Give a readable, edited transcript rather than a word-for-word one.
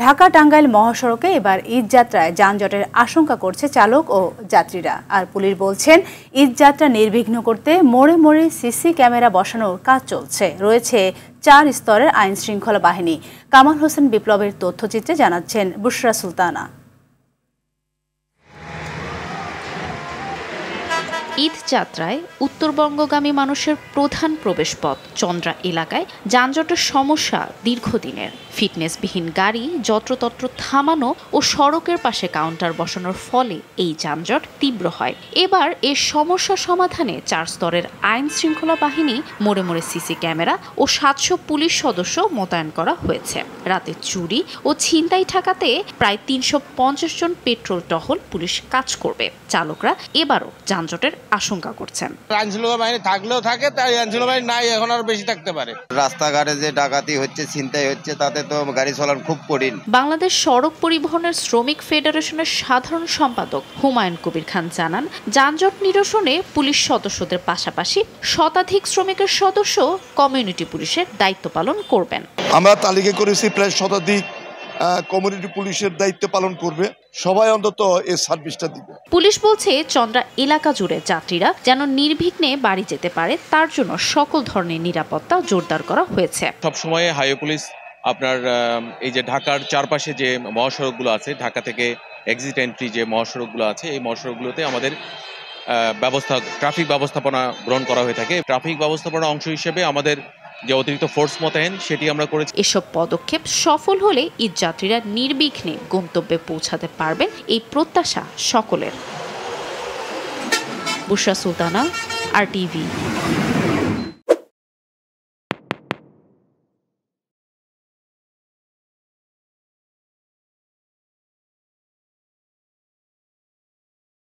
ঢাকা-টাঙ্গাইল মহাসড়কে এবার ঈদযাত্রায় যানজটের আশঙ্কা করছে চালক ও যাত্রীরা। আর পুলিশ বলছেন, ঈদযাত্রা নির্বিঘ্ন করতে মোড়ে মোড়ে সিসি ক্যামেরা বসানোর কাজ চলছে। রয়েছে 4 স্তরের আইন শৃঙ্খলা বাহিনী। কামাল হোসেন বিপ্লবের তথ্যচিত্রে জানাচ্ছেন বুশরা সুলতানা। ঈদ যাত্রায় উত্তরবঙ্গগামী মানুষের প্রধান প্রবেশপথ চন্দ্রা এলাকায় যানজটের সমস্যা দীর্ঘদিনের। ফিটনেসবিহীন গাড়ি যত্রতত্র থামানো ও সড়কের পাশে কাউন্টার বসানোর ফলে এই যানজট তীব্র হয়। এবার এর সমস্যা সমাধানে 4 স্তরের আইন শৃঙ্খলা বাহিনী, মোড়ে মোড়ে সিসি ক্যামেরা ও 700 পুলিশ সদস্য মোতায়েন করা হয়েছে। রাতে চুরি ও ছিনতাই ঠেকাতে প্রায় 350 জন পেট্রোল টহল পুলিশ কাজ করবে। চালকরা এবারও যানজটের আশঙ্কা করছেন। আইনশৃঙ্খলা বাহিনী থাকলেও থাকে, তাই আইনশৃঙ্খলা বাহিনী নাই, এখন আরো বেশি থাকতে পারে। রাস্তাঘাটে যে ডাকাতি হচ্ছে, ছিনতাই হচ্ছে, তাতে তো গাড়ি চালানো খুব কঠিন। বাংলাদেশ সড়ক পরিবহনের শ্রমিক ফেডারেশনের সাধারণ সম্পাদক হুমায়ুন কবির খান জানান, যানজট নিরসনে পুলিশ সদস্যদের পাশাপাশি শতাধিক শ্রমিকের সদস্য কমিউনিটি পুলিশের দায়িত্ব পালন করবেন। আমরা তালিকা করেছি প্রায় শতাধিক কমিউনিটি পুলিশের দায়িত্ব পালন করবে। সবাই অন্তত এই সার্ভিসটা দিবে। পুলিশ বলছে, চন্দ্রা এলাকা জুড়ে যাত্রীরা যেন নির্বিঘ্নে বাড়ি যেতে পারে, তার জন্য সকল ধরনের নিরাপত্তা জোরদার করা হয়েছে। সবসময় হাইওয়ে পুলিশ আপনার এই যে ঢাকার চারপাশে যে মহাসড়কগুলো আছে, ঢাকা থেকে এক্সিট এন্ট্রি যে মহাসড়কগুলো আছে, এই মহাসড়কগুলোতে আমাদের ট্রাফিক ব্যবস্থাপনা গ্রহণ করা হয়ে থাকে। ট্রাফিক ব্যবস্থাপনা অংশ হিসেবে আমাদের যে অতিরিক্ত ফোর্স মোতায়েন, সেটি আমরা করেছি। এসব পদক্ষেপ সফল হলে ঈদযাত্রীরা নির্বিঘ্নে গন্তব্যে পৌঁছাতে পারবেন, এই প্রত্যাশা সকলের। বুশরা সুলতানা, RTV।